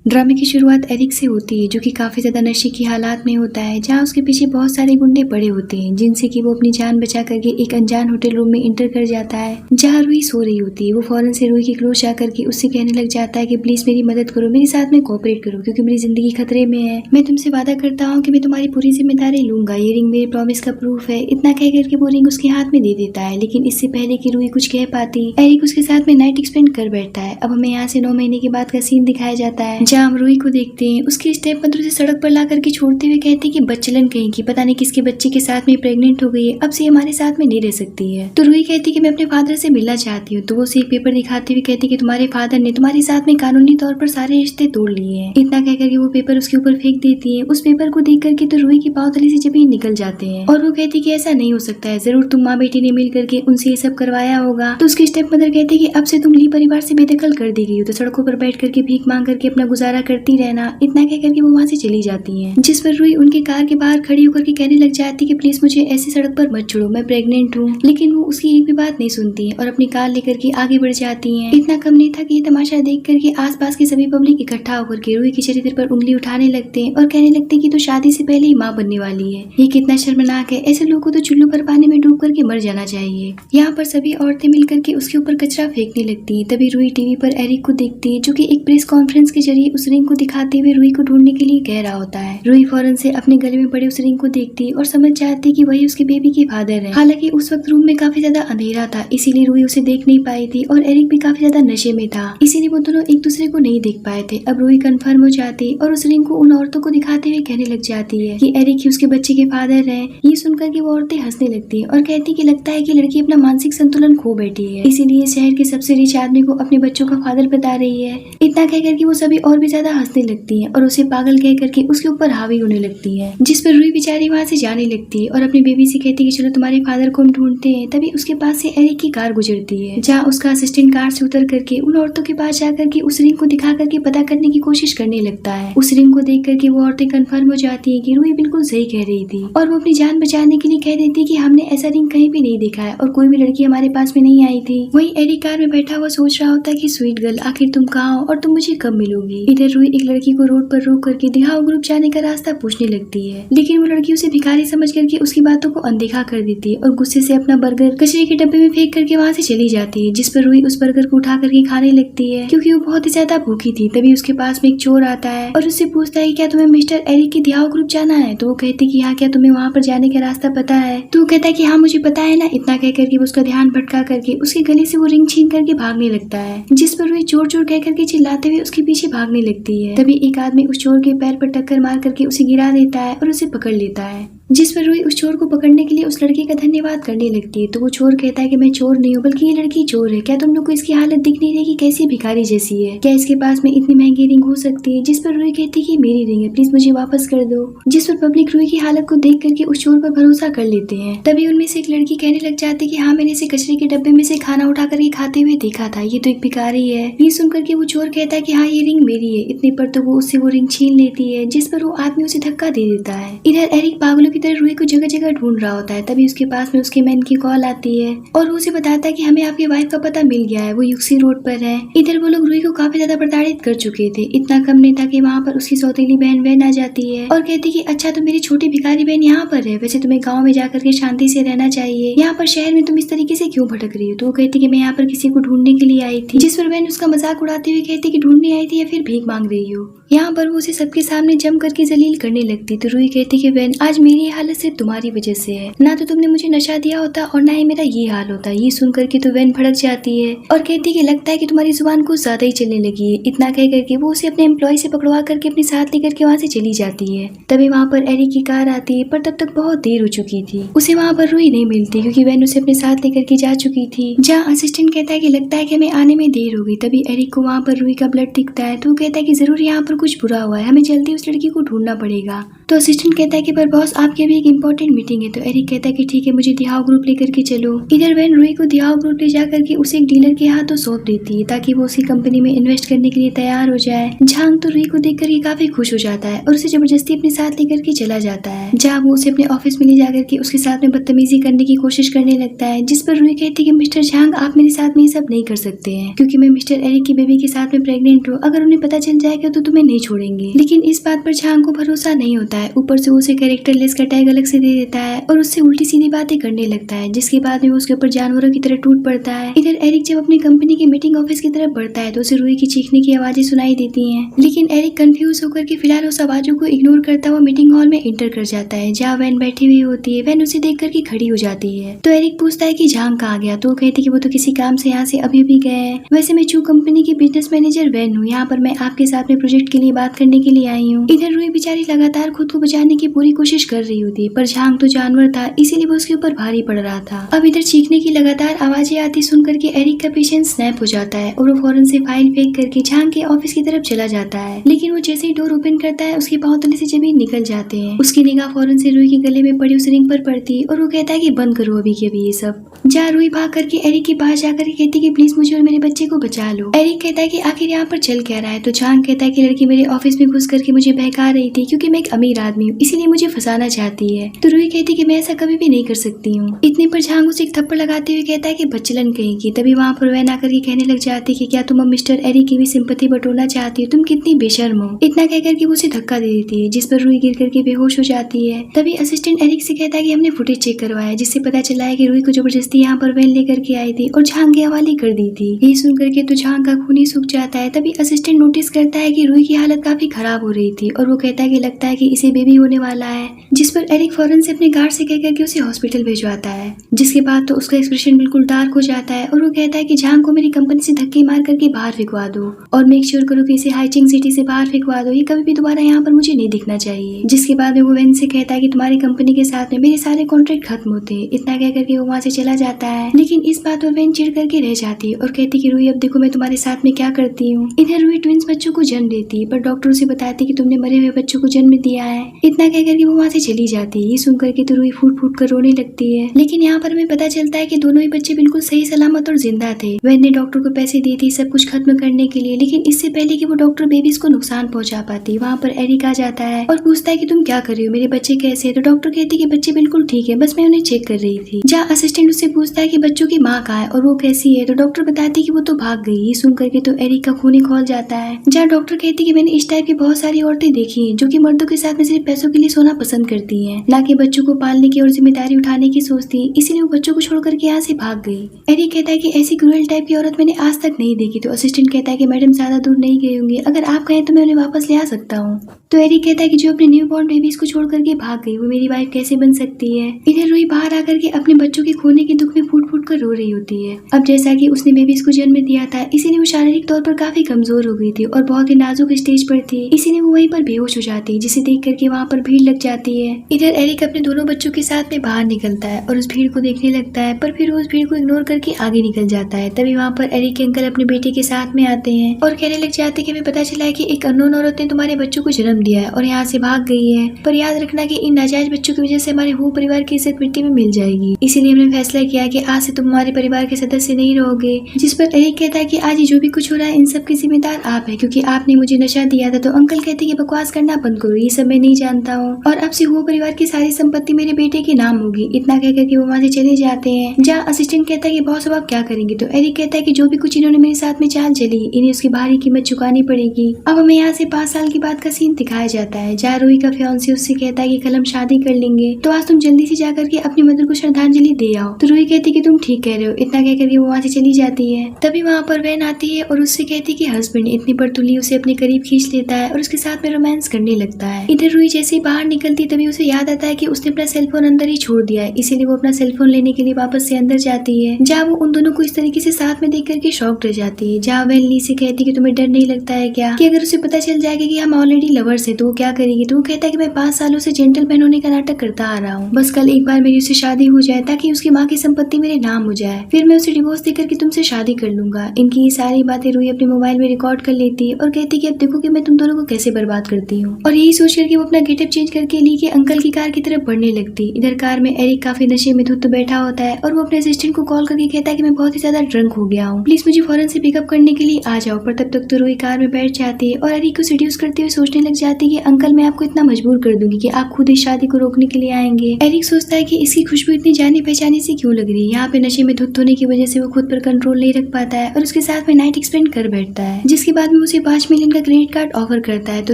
ड्रामे की शुरुआत एरिक से होती है, जो कि काफी ज्यादा नशे की हालात में होता है, जहाँ उसके पीछे बहुत सारे गुंडे पड़े होते हैं, जिनसे कि वो अपनी जान बचा करके एक अनजान होटल रूम में इंटर कर जाता है, जहाँ रूही सो रही होती है। वो फौरन से रूही के क्लोज जाकर के उससे कहने लग जाता है कि प्लीज मेरी मदद करो, मेरे साथ में कोऑपरेट करो, क्योंकि मेरी जिंदगी खतरे में है। मैं तुमसे वादा करता हूँ कि मैं तुम्हारी पूरी जिम्मेदारी लूंगा, ये रिंग मेरे प्रॉमिस का प्रूफ है। इतना कह करके वो रिंग उसके हाथ में दे देता है, लेकिन इससे पहले कि रूही कुछ कह पाती, एरिक उसके साथ में नाइट एक्सपेंड कर बैठता है। अब हमें यहाँ से 9 महीने के बाद का सीन दिखाया जाता है, जहाँ हम रूही को देखते हैं उसके स्टेप मदर से सड़क पर ला करके छोड़ते हुए कहती है कि बच्चलन कहीं की, पता नहीं किसके बच्चे के साथ में प्रेग्नेंट हो गई है, अब से हमारे साथ में नहीं रह सकती है। तो रूही कहती है कि मैं अपने फादर से मिलना चाहती हूँ। तो वो उसे एक पेपर दिखाते हुए कहती है कि तुम्हारे फादर ने तुम्हारे साथ में कानूनी तौर पर सारे रिश्ते तोड़ लिए हैं। इतना कह करके वो पेपर उसके ऊपर फेंक देती है। उस पेपर को देख करके तो रूही की पाँव तले से जमीन निकल जाते हैं और वो कहती है कि ऐसा नहीं हो सकता है, जरूर तुम माँ बेटी ने मिल करके उनसे ये सब करवाया होगा। तो उसकी स्टेप मदर कहती है कि अब से तुम ली परिवार से बेदखल कर दी गई हो, तो सड़कों पर बैठ करके भीख मांग करके अपना गुजारा करती रहना। इतना कह करके वो वहाँ से चली जाती हैं, जिस पर रूही उनके कार के बाहर खड़ी होकर के कहने लग जाती है कि प्लीज मुझे ऐसी सड़क पर मत छोड़ो, मैं प्रेग्नेंट हूँ। लेकिन वो उसकी एक भी बात नहीं सुनती है और अपनी कार लेकर के आगे बढ़ जाती हैं। इतना कम नहीं था कि ये तमाशा देख करके आसपास के सभी पब्लिक इकट्ठा होकर के रूही के चरित्र पर उंगली उठाने लगते हैं और कहने लगते हैं कि तो शादी से पहले ही माँ बनने वाली है, ये कितना शर्मनाक है, ऐसे लोगों को तो चुल्लू पर पानी में डूब करके मर जाना चाहिए। यहाँ पर सभी औरतें मिलकर के उसके ऊपर कचरा फेंकने लगती है। तभी रूही टीवी पर एरिक को देखती है, जो कि एक प्रेस कॉन्फ्रेंस के जरिए उस रिंग को दिखाते हुए रूही को ढूंढने के लिए कह रहा होता है। रूही फौरन से अपने गले में पड़े उस रिंग को देखती और समझ जाती कि वही उसके बेबी के फादर है। हालांकि उस वक्त रूम में काफी ज्यादा अंधेरा था, इसीलिए रूही उसे देख नहीं पाई थी और एरिक भी काफी ज्यादा नशे में था, इसीलिए वो दोनों एक दूसरे को नहीं देख पाए थे। अब रूही कंफर्म हो जाती और उस रिंग को उन औरतों को दिखाते हुए कहने लग जाती है कि एरिक ही उसके बच्चे के फादर है। ये सुनकर के वो औरतें हंसने लगती है और कहती कि लगता है कि लड़की अपना मानसिक संतुलन खो बैठी है, इसीलिए शहर के सबसे रिच आदमी को अपने बच्चों का फादर बता रही है। इतना कह करके वो सभी और भी ज्यादा हंसने लगती है और उसे पागल कह करके उसके ऊपर हावी होने लगती है, जिस पर रूही बेचारी वहाँ से जाने लगती है और अपनी बेबी से कहती है कि चलो तुम्हारे फादर को हम ढूंढते हैं। तभी उसके पास से एरिक की कार गुजरती है, जहाँ उसका असिस्टेंट कार से उतर करके उन औरतों के पास जाकर के उस रिंग को दिखा करके पता करने की कोशिश करने लगता है। उस रिंग को देख करके वो औरतें कंफर्म हो जाती है कि रूही बिल्कुल सही कह रही थी और वो अपनी जान बचाने के लिए कह देती कि हमने ऐसा रिंग कहीं भी नहीं देखा है और कोई भी लड़की हमारे पास में नहीं आई थी। वहीं एरिक कार में बैठा हुआ सोच रहा होता है कि स्वीट गर्ल, आखिर तुम कहाँ हो और तुम मुझे कब मिलोगी। इधर रूही एक लड़की को रोड पर रोक करके दिखाओ ग्रुप जाने का रास्ता पूछने लगती है, लेकिन वो लड़की उसे भिखारी समझ करके उसकी बातों को अनदेखा कर देती है और गुस्से से अपना बर्गर कचरे के डब्बे में फेंक करके वहाँ से चली जाती है, जिस पर रूही उस बर्गर को उठा करके खाने लगती है, क्योंकि वो बहुत ही ज्यादा भूखी थी। तभी उसके पास में एक चोर आता है और उससे पूछता है क्या तुम्हें मिस्टर एरिक के दियाओ ग्रुप जाना है। तो वो कहती कि हाँ, क्या तुम्हें वहाँ पर जाने का रास्ता पता है। तो वो कहता है कि हाँ मुझे पता है ना। इतना कह करके उसका ध्यान भटका करके उसके गले से वो रिंग छीन करके भागने लगता है, जिस पर वो चोर चोर कह करके चिल्लाते हुए उसके पीछे भागने लगती है। तभी एक आदमी उस चोर के पैर पर टक्कर मार करके उसे गिरा देता है और उसे पकड़ लेता है, जिस पर रूही उस चोर को पकड़ने के लिए उस लड़के का धन्यवाद करने लगती है। तो वो चोर कहता है कि मैं चोर नहीं हूँ, बल्कि ये लड़की चोर है। क्या तुम लोग को इसकी हालत दिख नहीं रही कि कैसी भिखारी जैसी है, क्या इसके पास में इतनी महंगी रिंग हो सकती है। जिस पर रूही कहती है कि मेरी रिंग है, प्लीज मुझे वापस कर दो। जिस पर पब्लिक रूही की हालत को देख करके उस चोर पर भरोसा कर लेते हैं। तभी उनमें से एक लड़की कहने लग जाती है कि हाँ, मैंने इसे कचरे के डब्बे में से खाना उठा करके खाते हुए देखा था, ये तो एक भिखारी है। ये सुनकर के वो चोर कहता है कि हाँ ये रिंग मेरी है। इतने पर तो वो उससे वो रिंग छीन लेती है, जिस पर वो आदमी उसे धक्का दे देता है। इधर एरिक पागलों की तरह रूही को जगह ढूंढ रहा होता है। तभी उसके पास में उसके मैन की कॉल आती है और वो उसे बताता है कि हमें आपकी वाइफ का पता मिल गया है, वो यूसी रोड पर है। इधर वो लोग रूही को काफी ज्यादा प्रताड़ित कर चुके थे। इतना कम नहीं था कि वहाँ पर उसकी सौतेली बहन वैन आ जाती है और कहती कि अच्छा तो मेरी छोटी भिखारी बहन यहाँ पर है, वैसे तुम्हें गाँव में जाकर के शांति से रहना चाहिए, यहाँ पर शहर में तुम इस तरीके से क्यों भटक रही हो। तो वो कहती कि मैं यहाँ पर किसी को ढूंढने के लिए आई थी, जिस पर बहन उसका मजाक उड़ाते हुए कहती कि ढूंढने आई थी या फिर भीख मांग रही हो। यहाँ पर वो उसे सबके सामने जम करके जलील करने लगती। तो रूही कहती कि बहन आज मेरी हालत सिर्फ तुम्हारी वजह से है, ना तो तुमने मुझे नशा दिया होता और ना ही मेरा ये हाल होता। ये सुनकर के तो वैन भड़क जाती है और कहती कि लगता है कि तुम्हारी जुबान कुछ ज्यादा ही चलने लगी है। इतना कह करके वो उसे अपने एम्प्लॉय से पकड़वा करके अपने साथ लेकर के वहाँ से चली जाती है। तभी वहाँ पर एरिक की कार आती है, पर तब तक बहुत देर हो चुकी थी। उसे वहाँ पर रूही नहीं मिलती, क्योंकि वैन उसे अपने साथ लेकर के जा चुकी थी। जहाँ असिस्टेंट कहता है कि लगता है कि हमें आने में देर हो गई। तभी एरिक को वहाँ पर रूही का ब्लड दिखता है, तो वो कहता है कि जरूर यहाँ पर कुछ बुरा हुआ है, हमें जल्दी उस लड़की को ढूंढना पड़ेगा। तो असिस्टेंट कहता है कि पर बॉस आपकी अभी एक इम्पोर्टेंट मीटिंग है। तो एरिक कहता है कि ठीक है, मुझे दिहाओ ग्रुप लेकर के चलो। इधर वैन रूही को दिहाओ ग्रुप ले जाकर के उसे एक डीलर के हाथों सौंप देती है ताकि वो उसी कंपनी में इन्वेस्ट करने के लिए तैयार हो जाए। झांग तो रूही को देख कर काफी खुश हो जाता है और उसे जबरदस्ती अपने साथ लेकर के चला जाता है, जहाँ वो उसे अपने ऑफिस में ले जाकर के उसके साथ में बदतमीजी करने की कोशिश करने लगता है, जिस पर रूही कहती है कि मिस्टर झांग, आप मेरे साथ में ये सब नहीं कर सकते हैं क्योंकि मैं मिस्टर एरिक की बेबी के साथ में प्रेग्नेंट हूँ। अगर उन्हें पता चल जाएगा तो तुम्हें नहीं छोड़ेंगे। लेकिन इस बात पर झांग को भरोसा नहीं होता है। ऊपर से उसे कैरेक्टरलेस का टैग अलग से दे देता है और उससे उल्टी सीधी बातें करने लगता है, जिसके बाद में वो उसके ऊपर जानवरों की तरह टूट पड़ता है। इधर एरिक जब अपनी कंपनी के मीटिंग ऑफिस की तरफ बढ़ता है तो उसे रूही की चीखने की आवाजें सुनाई देती हैं। लेकिन एरिक कंफ्यूज होकर के फिलहाल उस आवाजों को इग्नोर करता हुआ मीटिंग हॉल में एंटर कर जाता है, जहाँ वैन बैठी हुई होती है। वैन उसे देख करके खड़ी हो जाती है तो एरिक पूछता है कि झांग कहाँ गया। तो वो कहती है कि वो तो किसी काम से यहाँ से अभी भी गए हैं। वैसे मैं चू कंपनी की बिजनेस मैनेजर वैन हूँ, यहाँ पर मैं आपके साथ में प्रोजेक्ट के लिए बात करने के लिए आई हूँ। इधर रूही बेचारी लगातार खुद को बचाने की पूरी कोशिश कर रही होती है, पर झांग तो जानवर था इसीलिए वो उसके ऊपर भारी पड़ रहा था। अब इधर चीखने की लगातार आवाजें आती सुन करके एरिक का पेशेंस स्नैप हो जाता है और वो फौरन से फाइल फेंक करके झांग के ऑफिस की तरफ चला जाता है। लेकिन वो जैसे ही डोर ओपन करता है उसके पांव तले से जमीन निकल जाते हैं। उसकी निगाह फौरन से रूही के गले में पड़ी उस रिंग पर पड़ती है और वो कहता है कि बंद करो अभी के अभी ये सब। जहाँ रूही भाग करके एरिक के पास जाकर कहती है कि प्लीज मुझे और मेरे बच्चे को बचा लो। एरिक कहता है कि आखिर यहाँ पर चल क्या रहा है। तो झांग कहता है कि लड़की मेरे ऑफिस में घुस करके मुझे बहका रही थी क्योंकि मैं एक अमीर आदमी हूँ, इसीलिए मुझे फंसाना चाहती है। तो रूही कहती है कि मैं ऐसा कभी भी नहीं कर सकती हूँ। इतने पर झांग उसे एक थप्पड़ लगाते हुए कहता है कि बच्चलन कहेगी। तभी वहाँ पर वैन आकर के कहने लग जाती है कि क्या तुम अब मिस्टर एरिक की भी सिंपैथी बटोरना चाहती हो, तुम कितनी बेशर्म हो। इतना कहकर के वो उसे धक्का दे देती है, जिस पर रूही गिर करके बेहोश हो जाती है। तभी असिस्टेंट एरिक से कहता है कि हमने फुटेज चेक करवाया, जिससे पता चला है कि रूही को जबरदस्ती यहाँ पर वैन लेकर के आई थी और झांग के हवाले कर दी थी। ये सुन करके तो झांग का खून ही सूख जाता है। तभी असिस्टेंट नोटिस करता है कि रूही की हालत काफी खराब हो रही थी और वो कहता है कि लगता है कि इसे बेबी होने वाला है, जिस पर एरिक फौरन से अपने गार्ड से कहकर के उसे हॉस्पिटल भिजवाता है। जिसके बाद तो उसका एक्सप्रेशन बिल्कुल डार्क हो जाता है और वो कहता है कि झांग को मेरी कंपनी से धक्के मार करके बाहर फेंकवा दो और मेक श्योर करो कि इसे हाइचिंग सिटी से बाहर फेंकवा दो, ये कभी भी दोबारा यहाँ पर मुझे नहीं दिखना चाहिए। जिसके बाद में वो वैन से कहता है कि तुम्हारी कंपनी के साथ में मेरे सारे कॉन्ट्रैक्ट खत्म होते हैं। इतना कह करके वो वहाँ से चला जाता है। लेकिन इस बात पर वैन चिढ़ करके रह जाती है और कहती कि रूही अब देखो मैं तुम्हारे साथ में क्या करती हूँ। इधर रूही ट्विंस बच्चों को जन्म देती है, पर डॉक्टर उसे बताती कि तुमने मरे हुए बच्चों को जन्म दिया है। इतना कह करके वो वहाँ से चली जाती है। ये सुन करके तो रूही फूट फूट कर रोने लगती है। लेकिन यहाँ पर हमें पता चलता है कि दोनों ही बच्चे बिल्कुल सही सलामत और जिंदा थे। वैन ने डॉक्टर को पैसे दिए थे सब कुछ खत्म करने के लिए, लेकिन इससे पहले कि वो डॉक्टर बेबीज को नुकसान पहुंचा पाती, वहाँ पर एरिक आ जाता है और पूछता है कि तुम क्या कर रही हो, मेरे बच्चे कैसे है। तो डॉक्टर कहती है कि बच्चे बिल्कुल ठीक है, बस मैं उन्हें चेक कर रही थी। जहाँ असिस्टेंट उससे पूछता है कि बच्चों की माँ कहाँ है और वो कैसी है। तो डॉक्टर बताती है कि वो तो भाग गई। ये सुन करके तो एरिक का खून ही खौल जाता है। जहाँ डॉक्टर कहती है कि मैंने इस टाइप की बहुत सारी औरतें देखी हैं जो कि मर्दों के साथ में सिर्फ पैसों के लिए सोना पसंद करती हैं, ना कि बच्चों को पालने की और जिम्मेदारी उठाने की सोचती, इसीलिए वो बच्चों को छोड़ करके यहाँ से भाग गई। एरिक कहता है कि ऐसी क्रूअल टाइप की औरत मैंने आज तक नहीं देखी। तो असिस्टेंट कहता है कि मैडम ज्यादा दूर नहीं गई होंगी, अगर आप कहें तो मैं उन्हें वापस ले आ सकता हूँ। तो एरिक कहता है कि जो अपने न्यू बॉर्न बेबीज को छोड़ करके भाग गई वो मेरी वाइफ कैसे बन सकती है। इधर रूही बाहर आकर के अपने बच्चों के खोने के दुख में फूट फूट कर रो रही होती है। अब जैसा कि उसने बेबीज को जन्म दिया था, इसीलिए वो शारीरिक तौर पर काफी कमजोर हो गई थी और बहुत ही नाजुक स्टेज पर थी, इसीलिए वो वहीं पर बेहोश हो जाती, जिसे देख करके वहाँ पर भीड़ लग जाती है। इधर एरिक अपने दोनों बच्चों के साथ में बाहर निकलता है और उस भीड़ को देखने लगता है, पर फिर वो उस भीड़ को इग्नोर करके आगे निकल जाता है। तभी वहाँ पर एरिक के अंकल अपने बेटे के साथ में आते हैं और कहने लग जाते हैं कि हमें पता चला है कि एक अननोन औरत ने तुम्हारे बच्चों को जन्म दिया है और यहाँ से भाग गई है, पर याद रखना कि इन नाजायज बच्चों की वजह से हमारे हो परिवार की इज्जत मिट्टी में मिल जाएगी, इसीलिए हमने फैसला किया कि आज से तुम हमारे परिवार के सदस्य नहीं रहोगे। जिस पर एरिक कहता है कि आज ये जो भी कुछ हो रहा है इन सब के जिम्मेदार आप है, क्योंकि आपने मुझे नशा दिया था। तो अंकल कहते हैं कि बकवास करना बंद करो, ये सब मैं नहीं जानता हूँ और अब से हो परिवार की सारी संपत्ति मेरे बेटे के नाम होगी। इतना कहकर के वो वहाँ से चले जाते हैं। जहाँ असिस्टेंट कहता है कि बॉस अब आप क्या करेंगे। तो एरिक कहता है कि जो भी कुछ इन्होंने मेरे साथ में चाल चली इन्हें उसकी भारी कीमत चुकानी पड़ेगी। अब हमें यहाँ से 5 साल के बाद का सीन दिखाया जाता है, जहाँ रूही का फियांसे उससे कहता है कि कल हम शादी कर लेंगे, तो आज तुम जल्दी से जाकर के अपनी मदर को श्रद्धांजलि दे आओ। तो रूही कहती है कि तुम ठीक कह रहे हो। इतना कहकर के वो वहाँ से चली जाती है। तभी वहाँ पर वैन आती है और उससे कहती है कि हस्बैंड इतनी बर्तुली उसे अपने करीब खींच लेता है और उसके साथ में रोमांस करने लगता है। इधर रूही जैसे ही बाहर निकलती तभी उसे याद आता है कि उसने अपना सेलफोन अंदर ही छोड़ दिया है, इसीलिए वो अपना सेलफोन लेने के लिए वापस से अंदर जाती है। जहाँ वो उन दोनों को इस तरीके से साथ में देख करके शॉक रह जाती है। जहाँ वैन ली से कहती है कि तुम्हें डर नहीं लगता है क्या कि अगर उसे पता चल जाएगा कि हम ऑलरेडी लवर्स हैं तो वो क्या करेगी। तो वो कहता है कि मैं 5 सालों से जेंटलमैन होने का नाटक करता आ रहा हूँ, बस कल एक बार मेरी उससे शादी हो जाए ताकि उसकी माँ के संपत्ति मेरे नाम हो जाए, फिर मैं उसे डिवोर्स देकर के तुमसे शादी कर लूंगा। इनकी ये सारी बातें रूही अपने मोबाइल में रिकॉर्ड कर लेती है और कहती कि अब देखो कि मैं तुम दोनों को कैसे बर्बाद करती हूँ। और यही सोच करके वो अपना गेटअप चेंज करके ली के अंकल की कार की तरफ बढ़ने लगती। इधर कार में एरिक काफी नशे में धुत बैठा होता है और वो अपने असिस्टेंट को कॉल करके कहता है कि मैं बहुत ही ज्यादा ड्रंक हो गया हूँ, प्लीज मुझे फौरन से पिकअप करने के लिए आ जाओ। पर तब तक तो रूही कार में बैठ जाती है और एरिक को सेड्यूस करते हुए सोचने लग जाती है कि अंकल मैं आपको इतना मजबूर कर दूंगी कि आप खुद इस शादी को रोकने के लिए आएंगे। एरिक सोचता है कि इसकी खुशबू इतनी जानी पहचानी से क्यों लग रही है। यहाँ पे नशे में धुत होने की वजह से वो खुद पर कंट्रोल नहीं रख पाता है और उसके साथ में नाइट एक्सपेंड कर बैठता है, जिसके बाद में उसे 5 मिलियन का क्रेडिट कार्ड ऑफर करता है। तो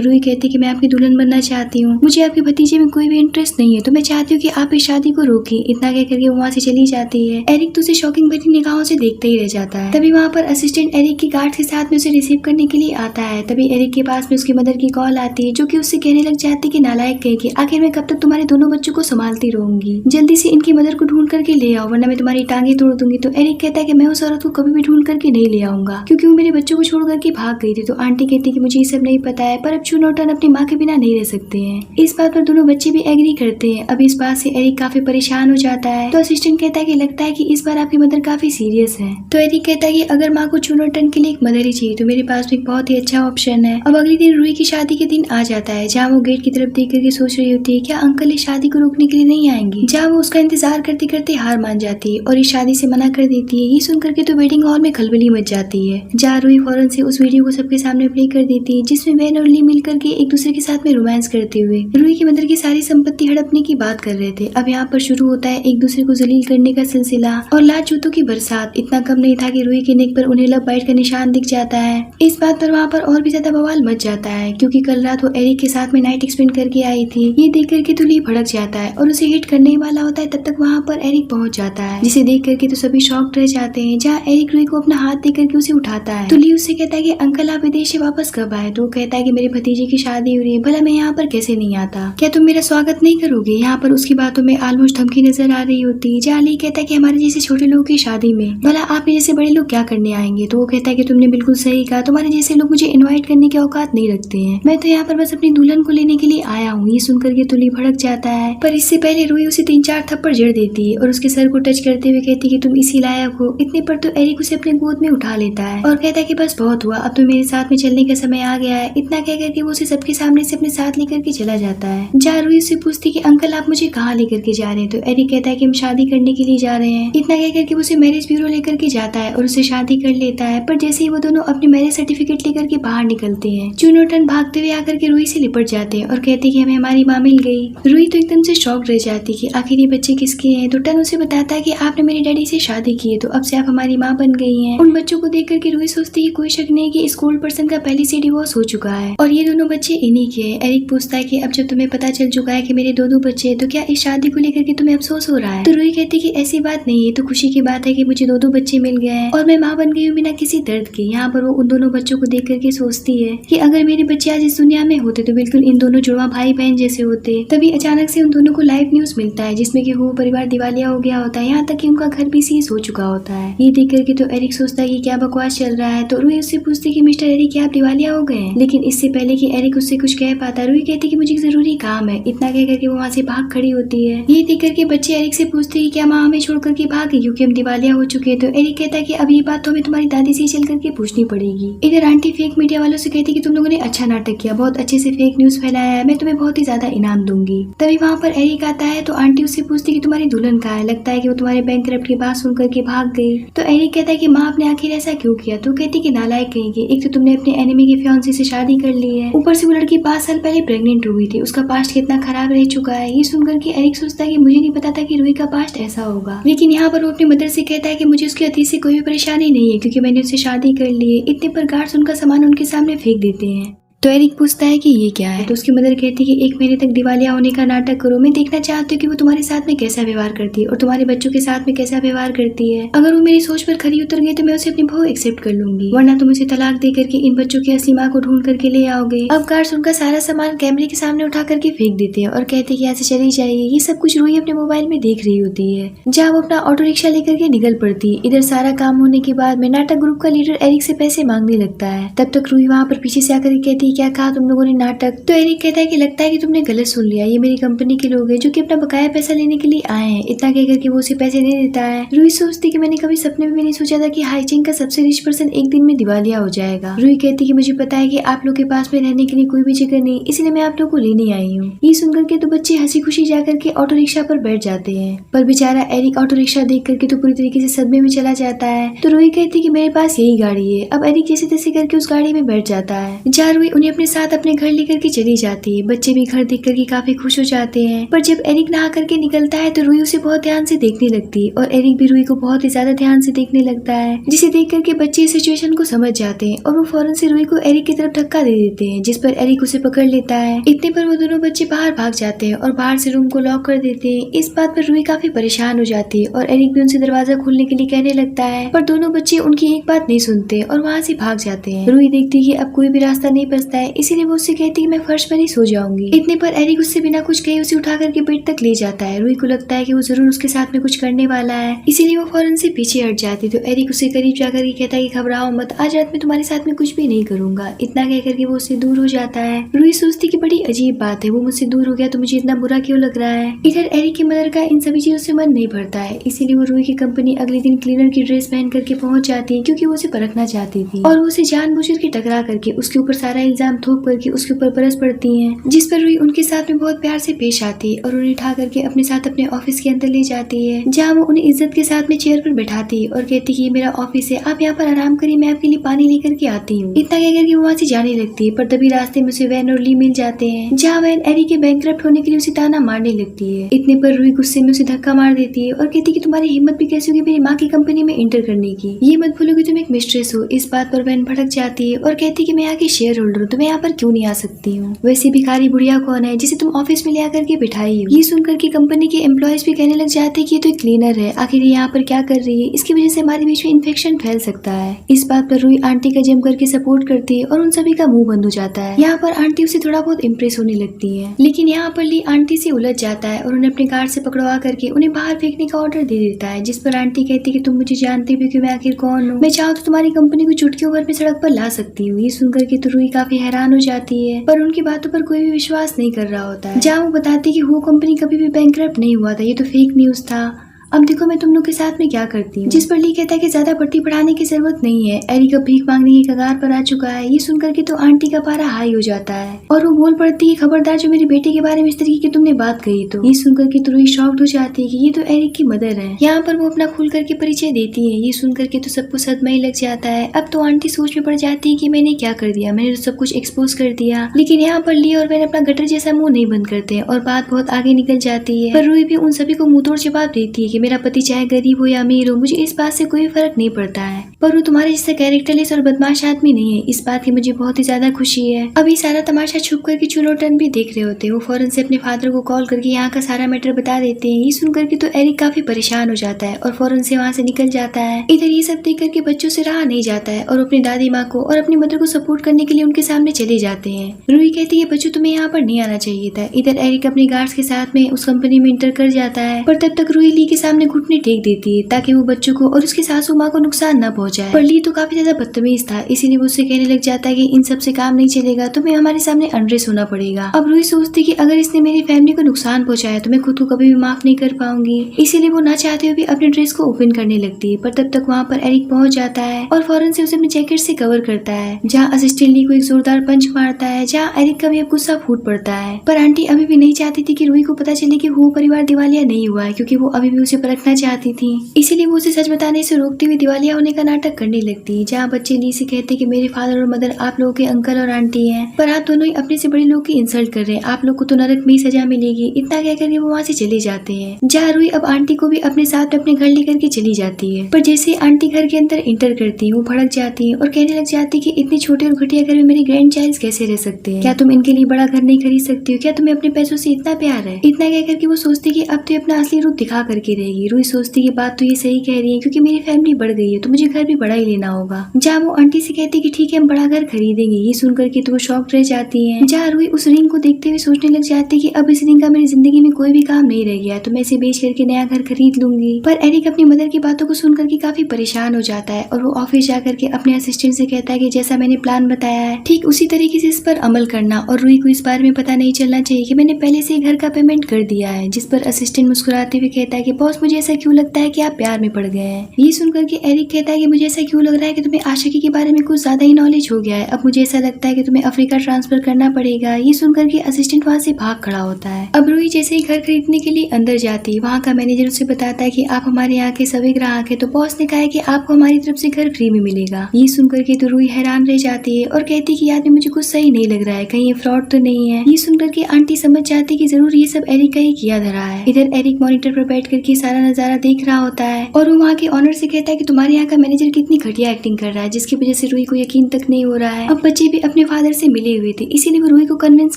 रूही कहती है कि मैं आपकी दुल्हन बनना चाहती हूँ, मुझे आपके भतीजे में कोई भी इंटरेस्ट नहीं है, तो मैं चाहती हूँ कि आप इस शादी को रोकें। इतना कह करके वो वहाँ से चली जाती है। एरिक तो उसे शॉकिंग भरी निगाहों से देखता ही रह जाता है। तभी वहाँ पर असिस्टेंट एरिक की गार्ड के साथ में उसे रिसीव करने के लिए आता है। तभी एरिक के पास में उसकी मदर की कॉल आती है, जो कि उससे कहने लग जाती है कि नालायक कहे कि आखिर मैं कब तक तुम्हारे दोनों बच्चों को संभालती रहूंगी, जल्दी से इनकी मदर को ढूंढ करके ले आओ वरना मैं तुम्हारी टांगे तोड़ दूंगी। तो एरिक कहता है कि मैं उस औरत को कभी भी ढूंढ करके नहीं ले आऊंगा, क्योंकि वो मेरे बच्चों को छोड़ करके भाग गई थी। तो आंटी कहती कि मुझे ये सब नहीं पता है, पर अब चुनौटन अपनी माँ के बिना नहीं रह सकते हैं। इस बात पर दोनों बच्चे भी एग्री करते हैं। अब इस बात से एरिक काफी परेशान हो जाता है। तो असिस्टेंट कहता है कि लगता है कि इस बार आपकी मदर काफी सीरियस है। तो एरिक कहता है कि अगर माँ को चुनौटन के लिए एक मदर ही चाहिए तो मेरे पास में एक बहुत ही अच्छा ऑप्शन है। अब अगले दिन रूही की शादी के दिन आ जाता है, जहाँ वो गेट की तरफ देख करके सोच रही होती है क्या अंकल इस शादी को रोकने के लिए नहीं आएंगे। जहाँ वो उसका इंतजार करते करते हार मान जाती है और इस शादी से मना कर देती है। ये सुन करके तो वेडिंग हॉल में खलबली मच जाती है, जहाँ रूही फौरन से उस वीडियो को सबके सामने प्ले कर देती है, जिसमें वैन और ली मिल करके एक दूसरे के साथ में रोमांस करते हुए रूही की मदर की सारी संपत्ति हड़पने की बात कर रहे थे। अब यहाँ पर शुरू होता है एक दूसरे को जलील करने का सिलसिला और लात जूतों की बरसात। इतना कम नहीं था कि रूही के नेक पर उन्हें लब बाइट का निशान दिख जाता है। इस बात पर वहाँ पर और भी ज्यादा बवाल मच जाता है, क्योंकि कल रात वो एरिक के साथ में नाइट एक्सपेंड करके आई थी। ये देख करके तो ली भड़क जाता है और उसे हिट करने वाला होता है। तब तक वहाँ पर एरिक पहुंच जाता है, जिसे देख करके तो सभी शॉक्ड रह जाते हैं। जहाँ एरिक रूही को अपना हाथ दे करके उसे उठाता है। तो ली उससे कहता है कि अंकल आप विदेश से वापस कब आए। तो वो कहता है कि मेरे भतीजे की शादी हो रही है, भला मैं यहाँ पर कैसे नहीं आता, क्या तुम मेरा स्वागत नहीं करोगे। यहाँ पर उसकी बातों में ऑलमोस्ट धमकी नजर आ रही होती है। जहाँ ली कहता है कि हमारे जैसे छोटे लोगों की शादी में भला आप जैसे बड़े लोग क्या करने आएंगे। तो वो कहता है कि तुमने बिल्कुल सही कहा, तुम्हारे जैसे लोग मुझे इन्वाइट करने के औकात नहीं रखते हैं, मैं तो यहाँ पर बस अपनी दुल्हन को लेने के लिए आया हूँ। ये सुनकर के तो ली भड़क जाता है, पर इससे पहले रूही उसे 3-4 थप्पड़ जड़ देती है और उसके सर को टच करते हुए कहती है कि तुम इसी लायक हो। इतने पर तो एरिक उसे अपने गोद में उठा लेता है और कहता है कि बस बहुत हुआ, अब तो मेरे साथ में चलने का समय आ गया है। इतना कह करके वो उसे सबके सामने से अपने साथ लेकर के चला जाता है। जहाँ रूही उससे पूछती कि अंकल आप मुझे कहाँ लेकर के जा रहे हैं। तो एरिक कहता है कि हम शादी करने के लिए जा रहे हैं। इतना कह करके वो उसे मैरिज ब्यूरो लेकर के जाता है और उसे शादी कर लेता है। पर जैसे ही वो दोनों अपने मैरिज सर्टिफिकेट लेकर के बाहर निकलते हैं, चुनौटन भागते हुए आकर के रूही से लिपट जाते हैं और कहते हैं कि हमें हमारी माँ मिल गई। रूही तो एकदम से शॉक रह जाती है कि आखिर ये बच्चे किसके हैं। तो टन उसे बताता है कि आपने मेरे डैडी से शादी की है, तो अब से आप हमारी माँ बन गई हैं। उन बच्चों को देख करके रूही सोचती है कोई शक नहीं कि इस ओल्ड पर्सन का पहले से डिवोर्स हो चुका है और ये दोनों बच्चे इन्हीं के हैं। एरिक पूछता है कि अब जब तुम्हें पता चल चुका है कि मेरे दो बच्चे हैं, तो क्या इस शादी को लेकर के तुम्हें अफसोस हो रहा है। तो रूही कहती है कि ऐसी बात नहीं है, तो खुशी की बात है कि मुझे दो बच्चे मिल गए हैं और मैं माँ बन गई हूँ बिना किसी दर्द के। यहाँ पर वो उन दोनों बच्चों को देख करके सोचती है कि अगर मेरे बच्चे आज इस दुनिया में होते तो बिल्कुल इन दोनों जुड़वा भाई बहन जैसे होते। तभी अचानक से उन दोनों को लाइव न्यूज मिलता है, जिसमें कि वो परिवार दिवालिया हो गया होता है, यहाँ तक कि उनका घर भी सीज हो चुका होता है। ये देख करके तो एरिक सोचता है कि क्या बकवास चल रहा है। तो रूही उससे पूछती कि मिस्टर एरिक क्या आप दिवालिया हो गए। लेकिन इससे पहले कि एरिक उससे कुछ कह पाता, रूही कहती कि मुझे जरूरी काम है। इतना कह करके वो वहाँ से भाग खड़ी होती है। ये देख करके बच्चे एरिक से पूछते हैं क्या माँ हमें छोड़ करके भाग गई क्योंकि हम दिवालिया हो चुके हैं। तो एरिक कहता है कि अब ये बात तो हमें तुम्हारी दादी से चल करके पूछनी पड़ेगी। इधर आंटी फेक मीडिया वालों से कहती कि तुम लोगों ने अच्छा नाटक किया, बहुत अच्छे से फेक न्यूज फैलाया है, मैं तुम्हें बहुत ही ज्यादा इनाम दूंगी। तभी वहाँ पर एरिक आता है तो आंटी उससे पूछती कि तुम्हारी दुल्हन कहाँ है, लगता है कि वो तुम्हारे बैंकरप्ट की बात सुन करके भाग गई। तो एरिक कहता है कि माँ आपने आखिर ऐसा क्यों किया। तो कहती कि नालायक कहेंगे, एक तो तुमने अपने एनिमी के फियांसे से शादी कर ली है, ऊपर से वो लड़की 5 साल पहले प्रेग्नेंट हुई थी, उसका पास्ट कितना खराब रह चुका है। ये सुनकर के एरिक सोचता है कि मुझे नहीं पता था कि रूही का पास्ट ऐसा होगा। लेकिन यहाँ पर वो अपनी मदर से कहता है कि मुझे उसके अतीत से कोई भी परेशानी नहीं है क्योंकि मैंने उससे शादी कर ली है। इतने पर गार्ड्स उनका सामान उनके सामने फेंक देते हैं। तो एरिक पूछता है कि ये क्या है। तो उसकी मदर कहती है कि 1 महीने तक दिवालिया होने का नाटक करो, मैं देखना चाहती हूँ कि वो तुम्हारे साथ में कैसा व्यवहार करती है और तुम्हारे बच्चों के साथ में कैसा व्यवहार करती है। अगर वो मेरी सोच पर खरी उतर गई तो मैं उसे अपनी बहू एक्सेप्ट कर लूंगी, वरना तुम उसे तलाक दे करके इन बच्चों की असली माँ को ढूंढ करके ले आओगे। अब गार्ड्स उनका सारा सामान कैमरे के सामने उठा करके फेंक देते हैं और कहते हैं कि यहाँ से चली जाइए। ये सब कुछ रूही अपने मोबाइल में देख रही होती है, जहाँ वो अपना ऑटो रिक्शा लेकर के निकल पड़ती है। इधर सारा काम होने के बाद में नाटक ग्रुप का लीडर एरिक से पैसे मांगने लगता है। तब तक रूही वहाँ पर पीछे से आकर कहती कि क्या कहा तुम लोगों ने नाटक। तो एरिक कहता है कि लगता है कि तुमने गलत सुन लिया, ये मेरी कंपनी के लोग हैं जो कि अपना बकाया पैसा लेने के लिए आए हैं। इतना कहकर के वो उसे पैसे दे देता है। रूही सोचती कि मैंने कभी सपने में भी नहीं सोचा था कि हाईचिंग का सबसे रिच पर्सन एक दिन में दिवालिया हो जाएगा। रूही कहती कि मुझे पता है कि आप लोग के पास में रहने के लिए कोई भी जगह नहीं, इसलिए मैं आप लोग को लेने आई हूँ। ये सुनकर के तो बच्चे हंसी खुशी जाकर के ऑटो रिक्शा पर बैठ जाते हैं, पर बेचारा एरिक ऑटो रिक्शा देख करके तो पूरी तरीके से सदमे में चला जाता है। तो रूही कहती कि मेरे पास यही गाड़ी है। अब एरिक जैसे तैसे करके उस गाड़ी में बैठ जाता है। जहाँ रूही उन्हें अपने साथ अपने घर लेकर के चली जाती है। बच्चे भी घर देख करके काफी खुश हो जाते हैं, पर जब एरिक नहा करके निकलता है तो रूही उसे बहुत ध्यान से देखने लगती है और एरिक भी रूही को बहुत ही ज्यादा ध्यान से देखने लगता है, जिसे देख करके बच्चे इस सिचुएशन को समझ जाते हैं और वो फौरन से रूही को एरिक की तरफ धक्का दे देते हैं, जिस पर एरिक उसे पकड़ लेता है। इतने पर वो दोनों बच्चे बाहर भाग जाते हैं और बाहर से रूम को लॉक कर देते हैं। इस बात पर रूही काफी परेशान हो जाती है और एरिक भी उनसे दरवाजा खोलने के लिए कहने लगता है, पर दोनों बच्चे उनकी एक बात नहीं सुनते और वहाँ से भाग जाते हैं। रूही देखती है अब कोई भी रास्ता नहीं बचता है, इसीलिए वो उससे कहती है मैं फर्श पर ही सो जाऊंगी। इतने पर एरिक उससे बिना कुछ कहे उसे उठा करके बेड तक ले जाता है। रूही को लगता है कि वो जरूर उसके साथ में कुछ करने वाला है, इसीलिए वो फौरन से पीछे हट जाती। तो एरिक उसे करीब जाकर के कहता है कि घबराओ मत, आज रात में तुम्हारे साथ में कुछ भी नहीं करूंगा। इतना कहकर के वो उससे दूर हो जाता है। रूही सोचती कि बड़ी अजीब बात है, वो मुझसे दूर हो गया तो मुझे इतना बुरा क्यों लग रहा है। इधर एरिक की मदर का इन सभी चीजों से मन नहीं भरता है, इसीलिए वो रूही की कंपनी अगले दिन क्लीनर की ड्रेस पहन करके पहुंच जाती है, क्योंकि वो उसे परखना चाहती थी और वो उसे जानबूझ के टकरा करके उसके ऊपर सारा इल्जाम थोप करके उसके ऊपर बरस पड़ती है, जिस पर रूही उनके साथ में बहुत प्यार से पेश आती है और उन्हें उठा करके अपने साथ अपने ऑफिस के अंदर ले जाती है, जहाँ वो उन्हें इज्जत के साथ में चेयर पर बैठाती है और कहती है ये मेरा ऑफिस है, आप यहाँ पर आराम करिए, मैं आपके लिए पानी लेकर के आती हूँ। इतना कहकर के वो वहाँ से जाने लगती है, पर तभी रास्ते में उसे वैन और ली मिल जाते हैं, जहाँ वैन एरिक के बैंकरप्ट होने के लिए उसे ताना मारने लगती है। इतने पर रूही गुस्से में उसे धक्का मार देती है और कहती है कि तुम्हारी हिम्मत भी कैसे होगी मेरी माँ की कंपनी में एंटर करने की, ये मत भूलो कि तुम एक मिस्ट्रेस हो। इस बात पर वैन भड़क जाती है और कहती है कि मैं यहाँ की शेयर होल्डर हूँ, तो मैं यहाँ पर क्यों नहीं आ सकती हूँ। वैसे भिखारी बुढ़िया कौन है जिसे तुम ऑफिस में ले आकर के बिठाई हो। ये सुनकर के कंपनी के एम्प्लॉयज भी कहने लग जाते हैं कि ये तो एक क्लीनर है, आखिर ये यहाँ पर क्या कर रही है, इसकी वजह से हमारे बीच में इन्फेक्शन फैल सकता है। इस बात पर रूही आंटी का जम करके सपोर्ट करती है और उन सभी का मुंह बंद हो जाता है। यहाँ पर आंटी उसे थोड़ा बहुत इम्प्रेस होने लगती है, लेकिन यहाँ पर ली आंटी से उलझ जाता है और उन्हें अपने गार्ड से पकड़वा करके उन्हें बाहर फेंकने का ऑर्डर दे देता है, जिस पर आंटी कहती है कि तुम मुझे जानते भी कि मैं आखिर कौन हूँ, मैं चाहूँ तो तुम्हारी कंपनी को चुटकियों भर में सड़क पर ला सकती हूँ। ये सुनकर के तो रूही काफी हैरान हो जाती है, पर उनकी बातों पर कोई भी विश्वास नहीं कर रहा होता है। जहाँ वो बताती कि वो कंपनी कभी भी बैंकरप्ट नहीं हुआ था, ये तो फेक न्यूज था, अब देखो मैं तुम लोग के साथ में क्या करती हूँ। जिस पर ली कहता है कि ज्यादा बढ़ती बढ़ाने की जरूरत नहीं है, एरिक अब भीख मांगने की कगार पर आ चुका है। ये सुनकर के तो आंटी का पारा हाई हो जाता है और वो बोल पड़ती है खबरदार जो मेरे बेटे के बारे में इस तरीके की तुमने बात कही तो। ये सुनकर के तो रूही शॉक्ड हो जाती है कि ये तो एरिक की मदर है। यहाँ पर वो अपना खुल करके परिचय देती है। ये सुनकर के तो सबको सदमा ही लग जाता है। अब तो आंटी सोच में पड़ जाती है कि मैंने क्या कर दिया, मैंने तो सब कुछ एक्सपोज कर दिया। लेकिन यहाँ पर ली और मैंने अपना गटर जैसा मुंह नहीं बंद करते और बात बहुत आगे निकल जाती है। पर रूही भी उन सभी को मुंहतोड़ जवाब देती है कि मेरा पति चाहे गरीब हो या अमीर हो, मुझे इस बात से कोई फर्क नहीं पड़ता है, पर वो तुम्हारे जैसा कैरेक्टरलेस और बदमाश आदमी नहीं है, इस बात की मुझे बहुत ही ज्यादा खुशी है। अभी सारा तमाशा छुप करके चुनौटन भी देख रहे होते हैं। वो फौरन से अपने फादर को कॉल करके यहाँ का सारा मैटर बता देते हैं। ये सुनकर के तो एरिक काफी परेशान हो जाता है और फौरन से वहाँ से निकल जाता है। इधर ये सब देख करके बच्चों से रहा नहीं जाता है और अपनी दादी माँ को और अपनी मदर को सपोर्ट करने के लिए उनके सामने चले जाते हैं। रूही कहती है बच्चों तुम्हें यहाँ पर नहीं आना चाहिए था। इधर एरिक अपने गार्ड्स के साथ में उस कंपनी में इंटर कर जाता है, पर तब तक रूही ली के सामने घुटने टेक देती है ताकि वो बच्चों को और उसकी सासू माँ को नुकसान न पहुंचाए। पर ली तो काफी ज्यादा बदतमीज था, इसीलिए वो उससे कहने लग जाता है कि इन सब से काम नहीं चलेगा, तुम्हें हमारे सामने अनड्रेस होना पड़ेगा। अब रूही सोचती कि अगर इसने मेरी फैमिली को नुकसान पहुंचाया तो मैं खुद को कभी भी माफ नहीं कर पाऊंगी, इसीलिए वो ना चाहते हुए भी अपने ड्रेस को ओपन करने लगती है। पर तब तक वहाँ पर एरिक पहुंच जाता है और फौरन से उसे अपने जैकेट से कवर करता है, जहाँ असिस्टेंट ली को एक जोरदार पंच मारता है, जहाँ एरिक का भी अब गुस्सा फूट पड़ता है। पर आंटी अभी भी नहीं चाहती थी कि रूही को पता चले कि वो परिवार दिवालिया नहीं हुआ है, क्योंकि वो अभी भी उसे परखना चाहती थी, इसीलिए वो उसे सच बताने से रोकती हुई दिवालिया होने का नाटक करने लगती है। जहाँ बच्चे ली से कहते कि मेरे फादर और मदर आप लोगों के अंकल और आंटी हैं, पर आप दोनों ही अपने से बड़े लोग की इंसल्ट कर रहे हैं, आप लोग को तो नरक में ही सजा मिलेगी। इतना कहकर के वो वहाँ से चले जाते हैं। जहाँ रूही अब आंटी को भी अपने साथ अपने घर लेकर के चली जाती है, पर जैसे आंटी घर के अंदर इंटर करती है वो भड़क जाती है और कहने लग जाती है कि इतने छोटे और घटिया घर में मेरे ग्रैंड चाइल्ड कैसे रह सकते हैं, क्या तुम इनके लिए बड़ा घर नहीं खरीद सकती हो, क्या तुम्हें अपने पैसों से इतना प्यार है। इतना कहकर के वो सोचती कि अब तो अपना असली रूप दिखा करके रहेगी। रूही सोचती की बात तो ये सही कह रही है, क्योंकि मेरी फैमिली बढ़ गई है तो मुझे घर भी बड़ा ही लेना होगा। जहाँ वो आंटी से कहती कि ठीक है हम बड़ा घर खरीदेंगे। ये सुनकर के तो वो शॉक रह जाती है। जहाँ रूही उस रिंग को देखते हुए सोचने लग जाती है कि अब इस रिंग का मेरी जिंदगी में कोई भी काम नहीं रह गया, तो मैं इसे बेच करके नया घर खरीद लूंगी। पर एरिक अपनी मदर की बातों को सुनकर के काफी परेशान हो जाता है और वो ऑफिस जाकर के अपने असिस्टेंट से कहता है कि जैसा मैंने प्लान बताया है ठीक उसी तरीके से इस पर अमल करना, और रूही को इस बारे में पता नहीं चलना चाहिए कि मैंने पहले से ही घर का पेमेंट कर दिया है। जिस पर असिस्टेंट मुस्कुराते हुए कहता है कि बॉस मुझे ऐसा क्यों लगता है कि आप प्यार में पड़ गए हैं। ये सुनकर के एरिक कहता है कि मुझे ऐसा क्यों लग रहा है कि तुम्हें आशिकी के बारे में कुछ ज्यादा ही नॉलेज हो गया है, अब मुझे ऐसा लगता है कि तुम्हें अफ्रीका ट्रांसफर करना पड़ेगा। ये सुनकर के असिस्टेंट वहाँ से भाग खड़ा होता है। अब रूही जैसे ही घर खरीदने के लिए अंदर जाती है, वहाँ का मैनेजर उसे बताता है कि आप हमारे यहाँ के सभी ग्राहक है, तो बॉस ने कहा है कि आपको हमारी तरफ से घर फ्री में मिलेगा। ये सुनकर के तो रूही हैरान रह जाती है और कहती है कि यार मुझे कुछ सही नहीं लग रहा है, कहीं ये फ्रॉड तो नहीं है। ये सुनकर के आंटी समझ जाती है कि जरूर ये सब एरिक का ही किया धरा है। इधर एरिक मॉनिटर पर बैठ करके सारा नजारा देख रहा होता है और वो वहाँ के ऑनर से कहता है कि तुम्हारे यहाँ का मैनेजर कितनी घटिया एक्टिंग कर रहा है, जिसकी वजह से रूही को यकीन तक नहीं हो रहा है। अब बच्चे भी अपने फादर से मिले हुए थे, इसीलिए वो रूही को कन्विंस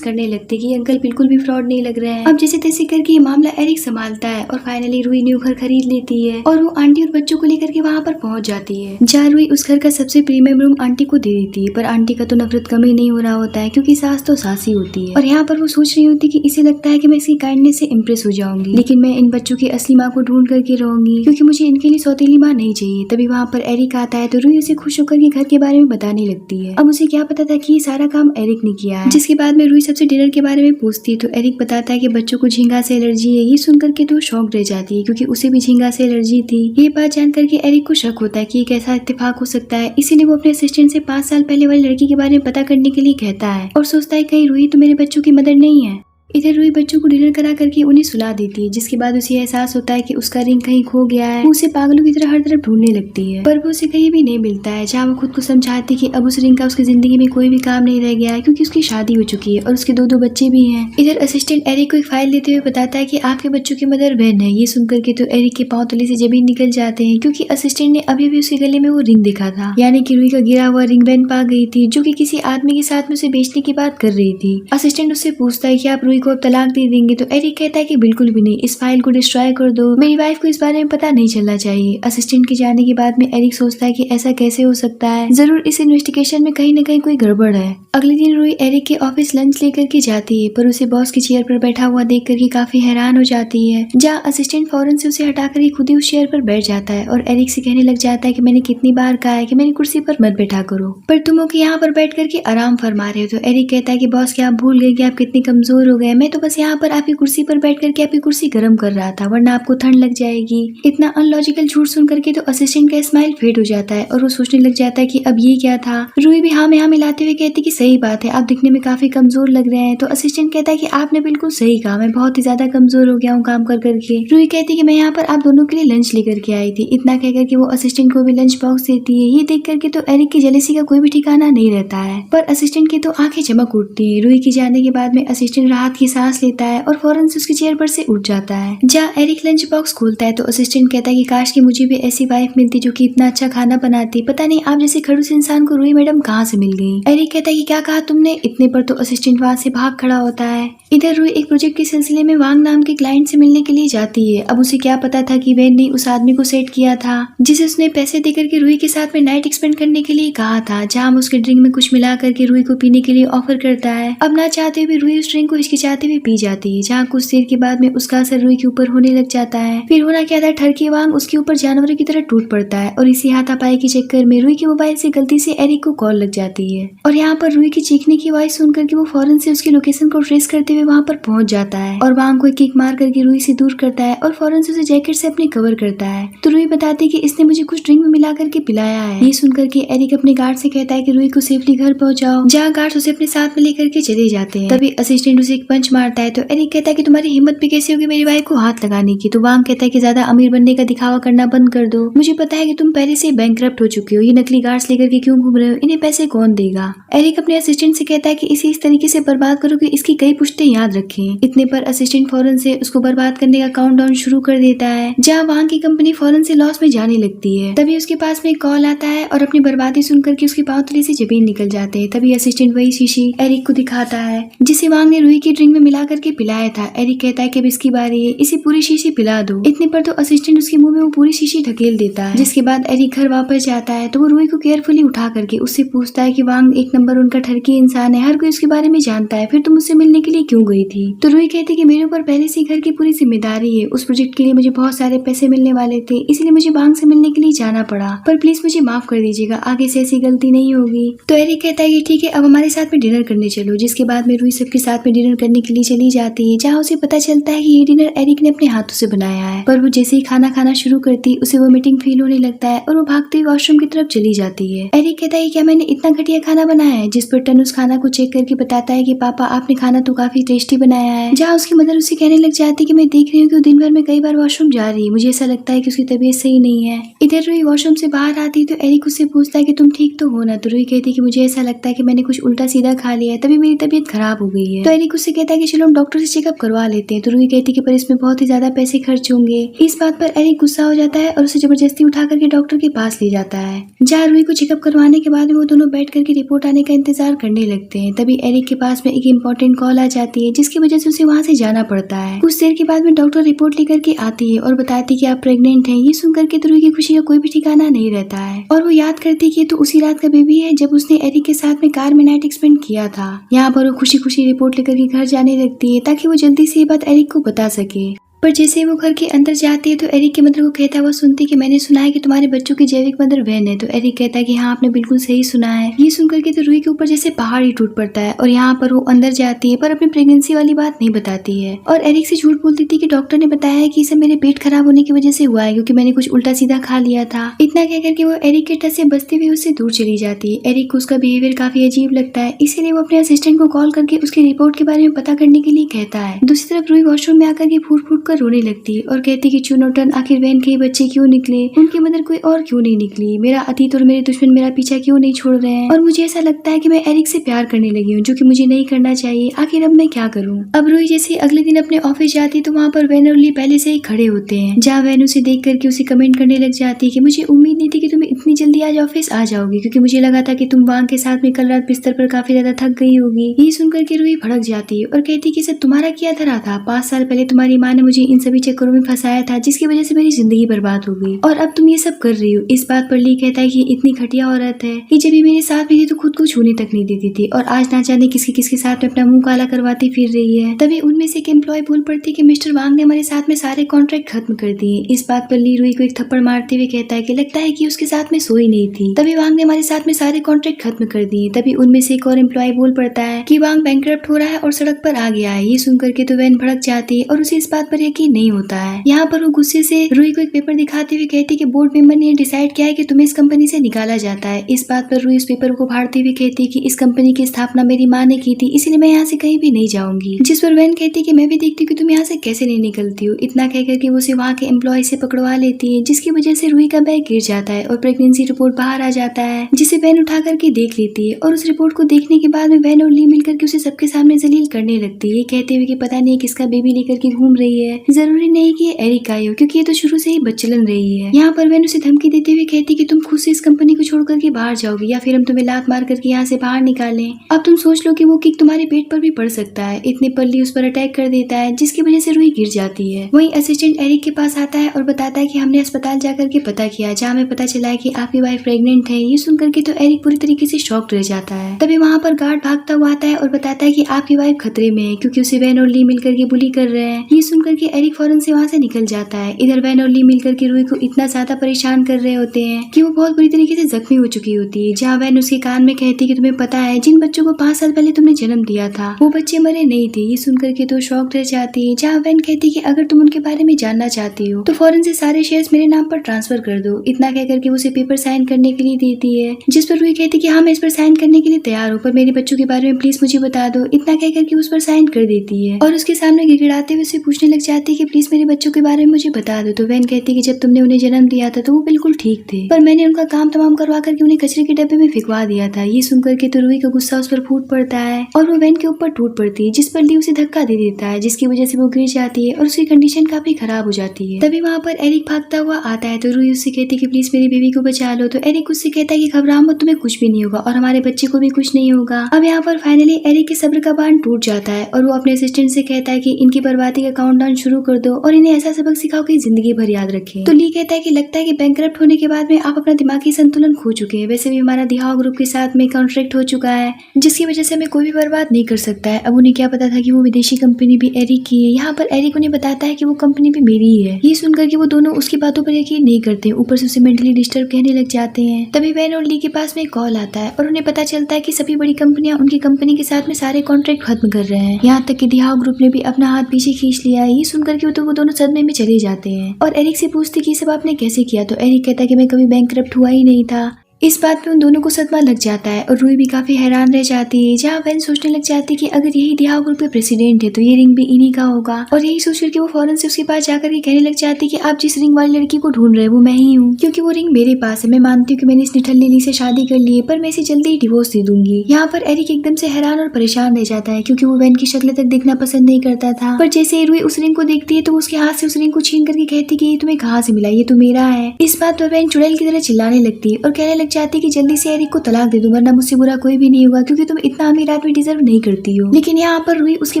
करने लगते कि अंकल बिल्कुल भी फ्रॉड नहीं लग रहे हैं। अब जैसे तैसे करके ये मामला एरिक संभालता है और फाइनली रूही न्यू घर खरीद लेती है और वो आंटी और बच्चों को लेकर के वहाँ पर पहुंच जाती है। जहाँ रूही उस घर का सबसे प्रीमियम रूम आंटी को दे देती है, पर आंटी का तो नफरत कम ही नहीं हो रहा होता है क्योंकि सास तो सास ही होती है। और यहाँ पर वो सोच रही होती कि इसे लगता है कि मैं इसकी काइंडनेस से इम्प्रेस हो जाऊंगी, लेकिन मैं इन बच्चों की असली माँ को ढूंढ करके रहूंगी क्योंकि मुझे इनके लिए सौतेली माँ नहीं चाहिए। तभी वहाँ पर एरिक आता है तो रूही उसे खुश होकर के घर के बारे में बताने लगती है। अब उसे क्या पता था कि ये सारा काम एरिक ने किया है। जिसके बाद में रूही सबसे डिनर के बारे में पूछती है तो एरिक बताता है कि बच्चों को झींगा से एलर्जी है। ये सुनकर के तो शॉक रह जाती है क्योंकि उसे भी झींगा से एलर्जी थी। ये बात जान करके एरिक को शक होता है कि ये कैसा इत्तेफाक हो सकता है, इसीलिए वो अपने असिस्टेंट से 5 साल पहले वाली लड़की के बारे में पता करने के लिए कहता है और सोचता है कहीं रूही तो मेरे बच्चों की मदर नहीं है। इधर रूही बच्चों को डिनर करा करके उन्हें सुला देती है, जिसके बाद उसे एहसास होता है कि उसका रिंग कहीं खो गया है। वो उसे पागलों की तरह हर तरफ ढूंढने लगती है पर वो उसे कहीं भी नहीं मिलता है। जहाँ वो खुद को समझाती कि अब उस रिंग का उसकी जिंदगी में कोई भी काम नहीं रह गया है क्योंकि उसकी शादी हो चुकी है और उसके 2 बच्चे भी हैं। इधर असिस्टेंट एरिक को एक फाइल देते हुए बताता है कि आपके बच्चों की मदर बहन है। ये सुनकर के तो एरिक के पांव तले से जमीन निकल जाते हैं क्योंकि असिस्टेंट ने अभी भी उसके गले में वो रिंग देखा था, यानी कि रूही का गिरा हुआ रिंग बहन पा गई थी जो कि किसी आदमी के साथ में उसे बेचने की बात कर रही थी। असिस्टेंट उससे पूछता है कि आप रूही को अब तलाक दे देंगे, तो एरिक कहता है कि बिल्कुल भी नहीं, इस फाइल को डिस्ट्रॉय कर दो, मेरी वाइफ को इस बारे में पता नहीं चलना चाहिए। असिस्टेंट के जाने के बाद में एरिक सोचता है कि ऐसा कैसे हो सकता है, जरूर इस इन्वेस्टिगेशन में कहीं न कहीं कोई गड़बड़ है। अगले दिन रूही एरिक के ऑफिस लंच लेकर के जाती है पर उसे बॉस की चेयर पर बैठा हुआ देख करके काफी हैरान हो जाती है। जहाँ असिस्टेंट फौरन से उसे हटा कर खुद ही उस चेयर पर बैठ जाता है और एरिक से कहने लग जाता है कि मैंने कितनी बार कहा है कि मेरी कुर्सी पर मत बैठा करो, पर तुम लोग यहाँ पर बैठ करके आराम फरमा रहे हो। तो एरिक कहता है कि बॉस क्या आप भूल गए कि आप कितने कमजोर हो गए, मैं तो बस यहाँ पर आपकी कुर्सी पर बैठ करके आपकी कुर्सी गर्म कर रहा था, वरना आपको ठंड लग जाएगी। इतना अनलॉजिकल झूठ सुन करके तो असिस्टेंट का स्माइल फेड हो जाता है और वो सोचने लग जाता है कि अब ये क्या था। रूही भी हाँ में हाँ मिलाते हुए कहती कि सही बात है, आप दिखने में काफी कमजोर लग रहे हैं। तो असिस्टेंट कहता है कि आपने बिल्कुल सही कहा, मैं बहुत ही ज्यादा कमजोर हो गया हूँ काम कर करके। रूही कहती कि मैं यहाँ पर आप दोनों के लिए लंच लेकर के आई थी। इतना कहकर के वो असिस्टेंट को भी लंच बॉक्स देती है। ये देख करके तो एरिक की जेलसी का कोई भी ठिकाना नहीं रहता है, पर असिस्टेंट की तो आंखें चमक उठती है। रूही के जाने के बाद में असिस्टेंट राहत की सांस लेता है और फौरन से उसकी चेयर पर से उठ जाता है। जहाँ एरिक लंच बॉक्स खोलता है तो असिस्टेंट कहता है कि काश कि मुझे भी ऐसी वाइफ मिलती जो कि इतना अच्छा खाना बनाती, पता नहीं आप जैसे खड़ूस इंसान को रूही मैडम कहाँ से मिल गई। एरिक कहता है कि क्या कहा तुमने, इतने पर तो असिस्टेंट वहाँ से भाग खड़ा होता है। इधर रूही एक प्रोजेक्ट के सिलसिले में वांग नाम के क्लाइंट से मिलने के लिए जाती है। अब उसे क्या पता था कि वैन ने उस आदमी को सेट किया था जिसे उसने पैसे देकर के रूही के साथ में नाइट एक्सपेंड करने के लिए कहा था। जहाँ उसके ड्रिंक में कुछ मिला करके रूही को पीने के लिए ऑफर करता है। अब ना चाहते हुए रूही उस ड्रिंक को हिचकिचाते हुए पी जाती है। जहाँ कुछ देर के बाद में उसका असर रूही के ऊपर होने लग जाता है। फिर होना क्या था, ठरकी वांग उसके ऊपर जानवरों की तरह टूट पड़ता है और इसी हाथापाई के चक्कर में रूही के मोबाइल से गलती से एरिक को कॉल लग जाती है और यहाँ पर रूही की चीखने की आवाज सुनकर के वो फौरन से उसकी लोकेशन को ट्रेस करते हुए वहाँ पर पहुंच जाता है और वांग को एक किक मार करके रूही से दूर करता है और फौरन से उसे जैकेट से अपने कवर करता है। तो रूही बताती है कि इसने मुझे कुछ ड्रिंक में मिला करके पिलाया है। ये सुनकर के एरिक अपने गार्ड से कहता है कि रूही को सेफली घर पहुंचाओ। जहाँ गार्ड उसे अपने साथ में लेकर के चले जाते हैं। तभी असिस्टेंट उसे एक पंच मारता है तो एरिक कहता है कि तुम्हारी हिम्मत भी कैसी होगी मेरी वाइफ को हाथ लगाने की। तो वांग कहता है कि ज्यादा अमीर बनने का दिखावा करना बंद कर दो, मुझे पता है कि तुम पहले से बैंकरप्ट हो चुके हो, ये नकली गार्ड्स लेकर के क्यों घूम रहे हो, इन्हें पैसे कौन देगा। एरिक अपने असिस्टेंट से कहता है कि इसे इस तरीके से बर्बाद करो कि इसकी कई पुश्तें याद रखें। इतने पर असिस्टेंट फौरन से उसको बर्बाद करने का काउंटडाउन शुरू कर देता है। जहाँ वांग की कंपनी फौरन से लॉस में जाने लगती है। तभी उसके पास में कॉल आता है और अपनी बर्बादी सुनकर के उसके पांव तले से जमीन निकल जाते हैं। तभी असिस्टेंट वही शीशी एरिक को दिखाता है जिसे वांग ने रूही की ड्रिंक में मिला करके पिलाया था। एरिक कहता है कि अब इसकी बारी है, इसे पूरी शीशी पिला दो। इतने पर तो असिस्टेंट उसके मुंह में वो पूरी शीशी ढकेल देता है। जिसके बाद एरिक घर वापस जाता है तो वो रूही को केयरफुली उठा करके उससे पूछता है कि वांग एक नंबर उनका ठरकी इंसान है, हर कोई उसके बारे में जानता है, फिर तुम उससे मिलने के लिए क्यों गई थी? तो रूही कहती है कि मेरे ऊपर पहले से घर की पूरी जिम्मेदारी है, उस प्रोजेक्ट के लिए मुझे बहुत सारे पैसे मिलने वाले थे, इसलिए मुझे वांग से मिलने के लिए जाना पड़ा, पर प्लीज मुझे माफ कर दीजिएगा, आगे से ऐसी गलती नहीं होगी। तो एरिक कहता है कि ठीक है, अब हमारे साथ में डिनर करने चलो। जिसके बाद में रूही सबके साथ में डिनर करने के लिए चली जाती है, जहाँ उसे पता चलता है कि ये डिनर एरिक ने अपने हाथों से बनाया है। पर वो जैसे ही खाना खाना शुरू करती उसे वोमिटिंग फील होने लगता है और वो भागते हुए वॉशरूम की तरफ चली जाती है। एरिक कहता है क्या मैंने इतना घटिया खाना बनाया है? जिस पर टन उस खाना को चेक करके बताता है कि पापा आपने खाना तो काफी टेस्टी बनाया है। जहाँ उसकी मदर उसे कहने लग जाती है कि मैं देख रही हूँ कि वो दिन भर में कई बार वॉशरूम जा रही है, मुझे ऐसा लगता है कि उसकी तबीयत सही नहीं है। इधर रूही वॉशरूम से बाहर आती है तो एरिक उससे पूछता है कि तुम ठीक तो हो ना? तो रूही कहती है कि मुझे ऐसा लगता है कि मैंने कुछ उल्टा सीधा खा लिया है, तभी मेरी तबीयत खराब हो गई है। तो एरिक उससे कहता है कि चलो हम डॉक्टर से चेकअप करवा लेते हैं। तो रूही कहती है कि पर इसमें बहुत ही ज्यादा पैसे खर्च होंगे। इस बात पर एरिक गुस्सा हो जाता है और उसे जबरदस्ती उठा करके डॉक्टर के पास ले जाता है। जहाँ रूही को चेकअप करवाने के बाद वो दोनों बैठ करके रिपोर्ट आने का इंतजार करने लगते हैं। तभी एरिक के पास में एक इम्पोर्टेंट कॉल आ जाती है, जिसकी वजह से उसे वहाँ से जाना पड़ता है। कुछ देर के बाद में डॉक्टर रिपोर्ट लेकर के आती है और बताती है कि आप प्रेग्नेंट हैं। ये सुनकर के रूही की खुशी का कोई भी ठिकाना नहीं रहता है और वो याद करती है कि तो उसी रात का बेबी है जब उसने एरिक के साथ में कार में नाइट स्पेंड किया था। यहाँ पर वो खुशी खुशी रिपोर्ट लेकर के घर जाने लगती है ताकि वो जल्दी से ये बात एरिक को बता सके। पर जैसे वो घर के अंदर जाती है तो एरिक की मदर को कहता है, वो सुनती कि मैंने सुना है कि तुम्हारे बच्चों की जैविक मदर बहन है। तो एरिक कहता है कि हाँ आपने बिल्कुल सही सुना है। ये सुनकर के तो रूही के ऊपर जैसे पहाड़ ही टूट पड़ता है और यहाँ पर वो अंदर जाती है पर अपनी प्रेगनेंसी वाली बात नहीं बताती है और एरिक से झूठ बोलती थी कि डॉक्टर ने बताया है कि इसे मेरे पेट खराब होने की वजह से हुआ है क्योंकि मैंने कुछ उल्टा सीधा खा लिया था। इतना कह करके वो एरिक के टच से बचते हुए उससे दूर चली जाती है। एरिक को उसका बिहेवियर काफी अजीब लगता है, इसीलिए वो अपने असिस्टेंट को कॉल करके उसकी रिपोर्ट के बारे में पता करने के लिए कहता है। दूसरी तरफ रूही वॉशरूम में आकर के फूट फूट कर रोने लगती है और कहती कि चुनौटन आखिर बहन के बच्चे क्यों निकले, उनकी मदर कोई और क्यों नहीं निकली, मेरा अतीत और मेरे दुश्मन मेरा पीछा क्यों नहीं छोड़ रहे हैं और मुझे ऐसा लगता है कि मैं एरिक से प्यार करने लगी हूँ जो कि मुझे नहीं करना चाहिए, आखिर अब मैं क्या करूँ। अब रूही जैसे अगले दिन अपने ऑफिस जाती तो वहाँ पर वैन और ली पहले से ही खड़े होते हैं। जहाँ वैन उसे देख करके उसे कमेंट करने लग जाती है कि मुझे उम्मीद नहीं थी कि तुम इतनी जल्दी आज ऑफिस आ जाओगी क्योंकि मुझे लगा था कि तुम वांग के साथ में कल रात बिस्तर पर काफी ज्यादा थक गई होगी। ये सुनकर के रूही भड़क जाती है और कहती कि सब तुम्हारा क्या धरा था, 5 साल पहले तुम्हारी माँ ने मुझे इन सभी चक्करों में फंसाया था जिसकी वजह से मेरी जिंदगी बर्बाद हो गई और अब तुम ये सब कर रही हो। इस बात पर ली कहता है कि इतनी घटिया औरत है कि जब ये मेरे साथ में थी तो खुद को छूने तक नहीं देती थी और आज ना जाने किसके साथ में अपना मुंह काला करवाती फिर रही है। तभी उनमें से एक एम्प्लॉय बोल पड़ती कि मिस्टर वांग ने हमारे साथ में सारे कॉन्ट्रैक्ट खत्म कर दिए। इस बात पर ली रूही को एक थप्पड़ मारते हुए कहता है कि लगता है कि उसके साथ में सोई नहीं थी, तभी वांग ने हमारे साथ में सारे कॉन्ट्रैक्ट खत्म कर दिए। तभी उनमें से एक और एम्प्लॉय बोल पड़ता है कि वांग बैंकरप्ट हो रहा है और सड़क पर आ गया है। ये सुनकर के तो वैन भड़क जाती है और उसे इस बात पर यकीन नहीं होता है। यहाँ पर वो गुस्से से रूही को एक पेपर दिखाते हुए कहती कि बोर्ड मेंबर ने डिसाइड किया है कि तुम्हें इस कंपनी से निकाला जाता है। इस बात पर रूही इस पेपर को फाड़ते हुए कहती कि इस कंपनी की स्थापना मेरी माँ ने की थी, इसलिए मैं यहाँ से कहीं भी नहीं जाऊंगी। जिस पर वैन कहती कि मैं भी देखती कि तुम यहाँ से कैसे नहीं निकलती हो। इतना कहकर के वो उसे वहाँ के एम्प्लॉय से पकड़वा लेती है जिसकी वजह से रूही का बैग गिर जाता है और प्रेगनेंसी रिपोर्ट बाहर आ जाता है जिसे वैन उठा करके देख लेती है और उस रिपोर्ट को देखने के बाद में वैन और ली मिलकर के उसे सबके सामने जलील करने लगती है, कहते हुए कि पता नहीं किसका बेबी लेकर के घूम रही है, जरूरी नहीं कि एरिक का ही हो क्योंकि ये तो शुरू से ही बच्चलन रही है। यहाँ पर वैन उसे धमकी देते हुए कहती कि तुम खुद से इस कंपनी को छोड़ करके बाहर जाओगी या फिर हम तुम्हें लात मार करके यहाँ से बाहर निकालें। अब तुम सोच लो कि वो किक तुम्हारे पेट पर भी पड़ सकता है। इतने पर ली उस पर अटैक कर देता है जिसकी वजह से रूही गिर जाती है। वहीं असिस्टेंट एरिक के पास आता है और बताता है कि हमने अस्पताल जाकर के पता किया जहाँ हमें पता चला है कि आपकी वाइफ प्रेग्नेंट है। ये सुनकर के तो एरिक पूरी तरीके से शॉक्ड रह जाता है। तभी वहाँ पर गार्ड भागता हुआ आता है और बताता है कि आपकी वाइफ खतरे में है क्योंकि उसे वैन और ली मिलकर के बुली कर रहे हैं। ये सुनकर के एरिक फौरन से वहाँ से निकल जाता है। इधर वैन और ली मिलकर के रूही को इतना ज्यादा परेशान कर रहे होते हैं कि वो बहुत बुरी तरीके से जख्मी हो चुकी होती है। जहाँ वैन उसके कान में कहती कि तुम्हें पता है जिन बच्चों को 5 साल पहले तुमने जन्म दिया था वो बच्चे मरे नहीं थे। ये सुनकर के तो शॉक रह जाती है। जहाँ वैन कहती कि अगर तुम उनके बारे में जानना चाहती हो तो फौरन से सारे शेयर्स मेरे नाम पर ट्रांसफर कर दो। इतना कहकर के उसे पेपर साइन करने के लिए देती है जिस पर रूही कहती कि हाँ मैं इस पर साइन करने के लिए तैयार हूँ पर मेरे बच्चों के बारे में प्लीज मुझे बता दो। इतना कहकर के उस पर साइन कर देती है और उसके सामने गिड़गिड़ाते हुए उसे पूछने लग चाहती है कि प्लीज मेरे बच्चों के बारे में मुझे बता दो। तो वैन कहती है कि जब तुमने उन्हें जन्म दिया था तो वो बिल्कुल ठीक थे, पर मैंने उनका काम तमाम करवा करके उन्हें कचरे के डब्बे में फेंकवा दिया था। ये सुनकर के तो रूही का गुस्सा उस पर फूट पड़ता है और वो वैन के ऊपर टूट पड़ती है, जिस पर ली उसे धक्का दे देता है, जिसकी वजह से वो गिर जाती है और उसकी कंडीशन काफी खराब हो जाती है। तभी वहाँ पर एरिक भागता हुआ आता है, तो रूही उससे कहती है कि प्लीज मेरी बेबी को बचा लो। तो एरिक उससे कहता है कि घबराओ मत, तुम्हें कुछ भी नहीं होगा और हमारे बच्चे को भी कुछ नहीं होगा। अब यहाँ पर फाइनली एरिक के सब्र का बांध टूट जाता है और वो अपने असिस्टेंट से कहता है कि इनकी बर्बादी का काउंटडाउन शुरू कर दो और इन्हें ऐसा सबक सिखाओ कि जिंदगी भर याद रखें। तो ली कहता है कि लगता है कि बैंकरप्ट होने के बाद में आप अपना दिमागी संतुलन खो चुके हैं। वैसे भी हमारा दिहाओ ग्रुप के साथ में कॉन्ट्रैक्ट हो चुका है, जिसकी वजह से हमें कोई भी बर्बाद नहीं कर सकता है। अब उन्हें क्या पता था कि वो विदेशी कंपनी भी एरिक की है। यहाँ पर एरिक उन्हें बताता है कि वो कंपनी भी मेरी ही है। ये सुनकर के वो दोनों उसकी बातों पर यकीन नहीं करते, ऊपर से उसे मेंटली डिस्टर्ब कहने लग जाते हैं। तभी वैन और ली के पास में कॉल आता है और उन्हें पता चलता है कि सभी बड़ी कंपनियां उनकी कंपनी के साथ में सारे कॉन्ट्रैक्ट खत्म कर रहे हैं। यहाँ तक कि दिहाओ ग्रुप ने भी अपना हाथ पीछे खींच लिया है। ये सुनकर के वो दोनों सदमे में चले जाते हैं और एरिक से पूछते कि सब आपने कैसे किया। तो एरिक कहता है कि मैं कभी बैंकरप्ट हुआ ही नहीं था। इस बात पे उन दोनों को सदमा लग जाता है और रूही भी काफी हैरान रह जाती है। जहाँ वैन सोचने लग जाती है कि अगर यही दिहाओ ग्रुप के प्रेसिडेंट है तो ये रिंग भी इन्हीं का होगा, और यही सोचकर के वो फौरन से उसके पास जाकर के कहने लग जाती है कि आप जिस रिंग वाली लड़की को ढूंढ रहे हैं वो मैं ही हूँ, क्योंकि वो रिंग मेरे पास है। मैं मानती हूँ कि मैंने इस निठल्ली ली से शादी कर ली है, पर मैं इसे जल्दी ही डिवोर्स दे दूंगी। यहाँ पर एरिक एकदम से हैरान और परेशान रह जाता है, क्योंकि वो वैन की शक्ल तक देखना पसंद नहीं करता था। पर जैसे ही रूही उस रिंग को देखती है तो उसके हाथ से उस रिंग को छीन करके कहती कि ये तुम्हें कहाँ से मिला, ये तो मेरा है। इस बात पर वैन चुड़ैल की तरह चिल्लाने लगती है और कहने लग जाती है कि जल्दी से एरिक को तलाक दे दो, वरना मुझसे बुरा कोई भी नहीं होगा, क्योंकि तुम इतना अमीर आदमी डिजर्व नहीं करती हो। लेकिन यहाँ पर रूही उसकी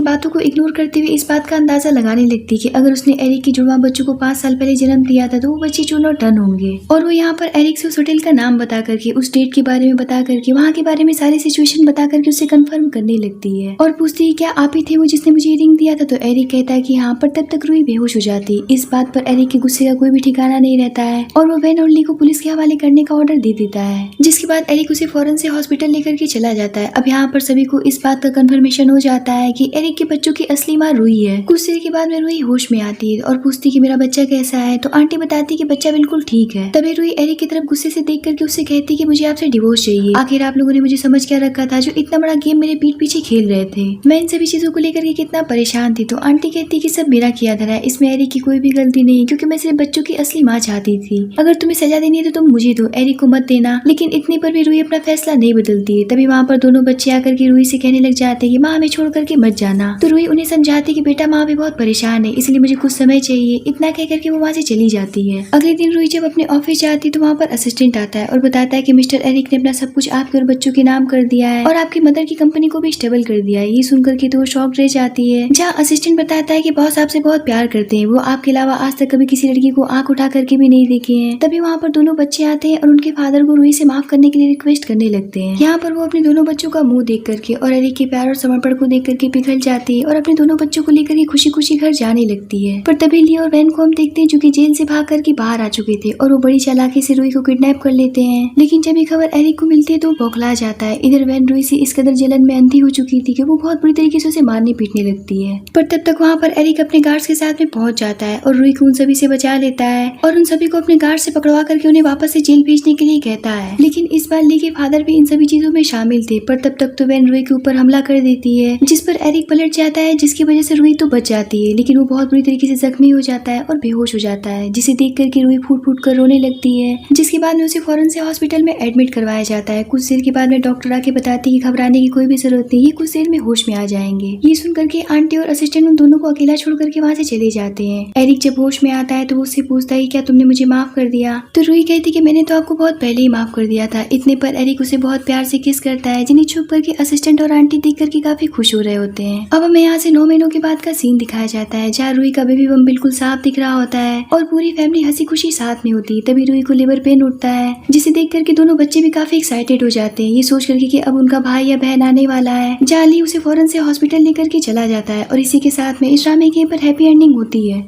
बातों को इग्नोर करते हुए इस बात का अंदाजा लगाने लगती कि अगर उसने एरिक की जुड़वा बच्चों को 5 साल पहले जन्म दिया था तो वो बच्चे चून और टन होंगे। और वो यहाँ पर एरिक से उस होटल का नाम बता करके, उस डेट के बारे में बता करके, वहाँ के बारे में सारी सिचुएशन बता करके उसे कंफर्म करने लगती है और पूछती है क्या आप ही थे वो जिसने मुझे रिंग दिया था। तो एरिक कहता है कि हाँ, पर तब तक रूही बेहोश हो जाती। इस बात पर एरिक के गुस्से का कोई भी ठिकाना नहीं रहता है और वो वैन और ली को पुलिस के हवाले करने का ऑर्डर दे देता है, जिसके बाद एरिक उसे फौरन से हॉस्पिटल लेकर के चला जाता है। अब यहाँ पर सभी को इस बात का कंफर्मेशन हो जाता है कि एरिक के बच्चों की असली माँ रूही है। कुछ देर के बाद में रूही होश में आती है और पूछती कि मेरा बच्चा कैसा है। तो आंटी बताती कि बच्चा बिल्कुल ठीक है। तभी रूही एरिक की तरफ गुस्से से देख करके उससे कहती कि मुझे आपसे डिवोर्स चाहिए। आखिर आप लोगों ने मुझे समझ क्या रखा था जो इतना बड़ा गेम मेरे पीठ पीछे खेल रहे थे। मैं इन सभी चीजों को लेकर के कितना परेशान थी। तो आंटी कहती कि सब मेरा किया धरा है, इसमें एरिक की कोई भी गलती नहीं, क्योंकि मैं सिर्फ बच्चों की असली माँ चाहती थी। अगर तुम्हें सजा देनी है तो तुम मुझे दो, एरिक को मत देना। लेकिन इतनी पर भी रूही अपना फैसला नहीं बदलती है। तभी वहाँ पर दोनों बच्चे आकर के रूही से कहने लग जाते हैं कि माँ हमें छोड़ करके मत जाना। तो रूही उन्हें समझाती कि बेटा माँ भी बहुत परेशान है, इसलिए मुझे कुछ समय चाहिए। इतना कह करके वो वहाँ से चली जाती है। अगले दिन रूही जब अपने ऑफिस जाती है तो वहाँ पर असिस्टेंट आता है और बताता है कि मिस्टर एरिक ने अपना सब कुछ आपके और बच्चों के नाम कर दिया है और आपकी मदर की कंपनी को भी स्टेबल कर दिया है। ये सुनकर के तो वो शॉक रह जाती है। जहाँ असिस्टेंट बताता है कि बॉस आपसे बहुत प्यार करते हैं, वो आपके अलावा आज तक कभी किसी लड़की को आंख उठा करके भी नहीं देखे हैं। तभी वहाँ पर दोनों बच्चे आते हैं और उनके फादर को रूही से माफ करने के लिए रिक्वेस्ट करने लगते हैं। यहाँ पर वो अपने दोनों बच्चों का मुंह देख करके और एरिक के प्यार और समर्पण को देख करके पिघल जाती है और अपने दोनों बच्चों को लेकर के खुशी खुशी घर जाने लगती है। पर तभी ली और वैन को हम देखते हैं जो कि जेल से भाग करके बाहर आ चुके थे और वो बड़ी चालाकी से रूही को किडनैप कर लेते हैं। लेकिन जब ये खबर एरिक को मिलती है तो वो बौखला जाता है। इधर वैन रूही से इस कदर जलन में अंधी हो चुकी थी कि वो बहुत बुरी तरीके से उसे मारने पीटने लगती है। पर तब तक वहाँ पर एरिक अपने गार्ड्स के साथ में पहुंच जाता है और रूही को उन सभी से बचा लेता है और उन सभी को अपने गार्ड से पकड़वा करके उन्हें वापस से जेल भेजने के लिए कहता है। लेकिन इस बार ली के फादर भी इन सभी चीजों में शामिल थे। पर तब तक तो वैन रूही के ऊपर हमला कर देती है, जिस पर एरिक पलट जाता है, जिसकी वजह से रूही तो बच जाती है, लेकिन वो बहुत बुरी तरीके से जख्मी हो जाता है और बेहोश हो जाता है, जिसे देख करके रूही फूट फूट कर रोने लगती है। जिसके बाद में उसे फौरन से हॉस्पिटल में एडमिट करवाया जाता है। कुछ देर के बाद में डॉक्टर आके बताती है कि घबराने की कोई भी जरूरत नहीं, ये कुछ देर में होश में आ जाएंगे। ये सुन करके आंटी और असिस्टेंट उन दोनों को अकेला छोड़ करके वहाँ से चले जाते हैं। एरिक जब होश में आता है तो वो उससे पूछता है क्या तुमने मुझे माफ कर दिया। तो रूही कहती कि मैंने तो आपको बहुत पहले ही माफ कर दिया था। इतने पर एरिक उसे बहुत प्यार से किस करता है, जिन्हें छुप करके असिस्टेंट और आंटी देख करके काफी खुश हो रहे होते हैं। अब हमें यहाँ से 9 महीनों के बाद का सीन दिखाया जाता है, जहाँ रूही का बेबी बम बिल्कुल साफ दिख रहा होता है और पूरी फैमिली हंसी खुशी साथ में होती है। तभी रूही को लिवर पेन उठता है, जिसे देख करके दोनों बच्चे भी काफी एक्साइटेड हो जाते हैं, ये सोच करके कि अब उनका भाई या बहन आने वाला है। जहाँ ली उसे फौरन से हॉस्पिटल लेकर के चला जाता है और इसी के साथ में इस ड्रामे के पर हैप्पी एंडिंग होती है।